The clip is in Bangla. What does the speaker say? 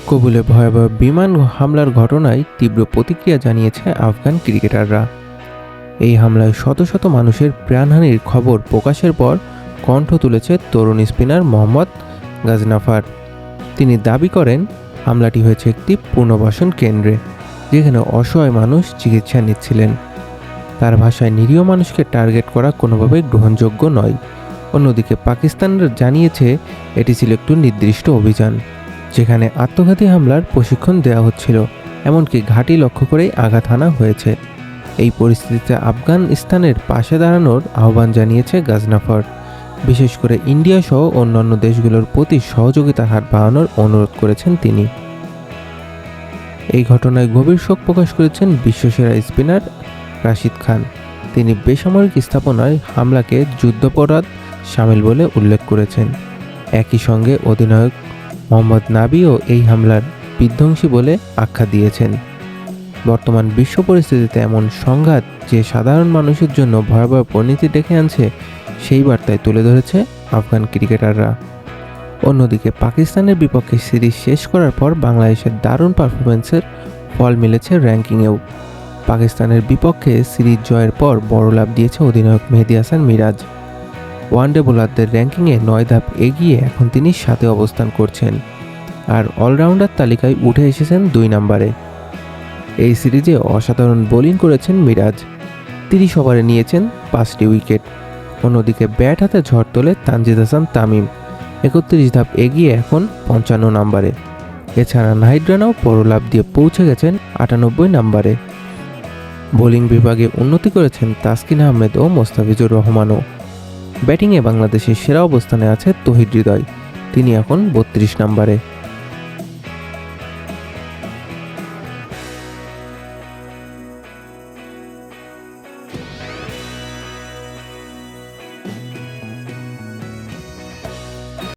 কবুলে ভয়াবহ বিমান হামলার ঘটনায় তীব্র প্রতিক্রিয়া জানিয়েছে আফগান ক্রিকেটাররা। এই হামলায় শত শত মানুষের প্রাণহানির খবর প্রকাশের পর কণ্ঠ তুলেছে তরুণ স্পিনার মোহাম্মদ গাজনাফার। তিনি দাবি করেন হামলাটি হয়েছে একটি পুনর্বাসন কেন্দ্রে, যেখানে অসহায় মানুষ চিকিৎসা নিচ্ছিলেন। তার ভাষায় নিরীহ মানুষকে টার্গেট করা কোনোভাবেই গ্রহণযোগ্য নয়। অন্যদিকে পাকিস্তানের জানিয়েছে এটি ছিল একটি নির্দিষ্ট অভিযান, যেখানে আত্মঘাতী হামলার প্রশিক্ষণ দেওয়া হচ্ছিল, এমনকি ঘাঁটি লক্ষ্য করেই আঘাত হানা হয়েছে। এই পরিস্থিতিতে আফগানিস্তানের পাশে দাঁড়ানোর আহ্বান জানিয়েছে গাজনাফার। বিশেষ করে ইন্ডিয়া সহ অন্যান্য দেশগুলোর প্রতি সহযোগিতার হাত বাড়ানোর অনুরোধ করেছেন তিনি। এই ঘটনায় গভীর শোক প্রকাশ করেছেন বিশ্বসেরা স্পিনার রাশিদ খান। তিনি বেসামরিক স্থাপনায় হামলাকে যুদ্ধাপরাধ শামিল বলে উল্লেখ করেছেন। একই সঙ্গে অধিনায়ক মোহাম্মদ নাবিও এই হামলার বিধ্বংসী বলে আখ্যা দিয়েছেন। বর্তমান বিশ্ব পরিস্থিতিতে এমন সংঘাত যে সাধারণ মানুষের জন্য ভয়াবহ পরিণতি ডেকে আনছে, সেই বার্তায় তুলে ধরেছে আফগান ক্রিকেটাররা। অন্যদিকে পাকিস্তানের বিপক্ষে সিরিজ শেষ করার পর বাংলাদেশের দারুণ পারফরমেন্সের ফল মিলেছে র্যাঙ্কিংয়েও। পাকিস্তানের বিপক্ষে সিরিজ জয়ের পর বড় লাভ দিয়েছে অধিনায়ক মেহেদী হাসান মিরাজ। ওয়ানডে বোলারদের র্যাঙ্কিংয়ে 9 ধাপ এগিয়ে এখন তিনি 7-এ অবস্থান করছেন, আর অলরাউন্ডার তালিকায় উঠে এসেছেন 2 নম্বরে। এই সিরিজে অসাধারণ বোলিং করেছেন মিরাজ। 30 ওভারে নিয়েছেন 5টি উইকেট। অন্যদিকে ব্যাট হাতে ঝড় তোলে তানজিদ হাসান তামিম, 31 ধাপ এগিয়ে এখন 55 নম্বরে। এছাড়া নাহিদ রানাও বড় লাভ দিয়ে পৌঁছে গেছেন 98 নম্বরে। বোলিং বিভাগে উন্নতি করেছেন তাসকিন আহমেদ ও মোস্তাফিজুর রহমানও। ব্যাটিংয়ে বাংলাদেশের সেরা অবস্থানে আছে তৌহিদ হৃদয়, তিনি এখন 32 নম্বরে।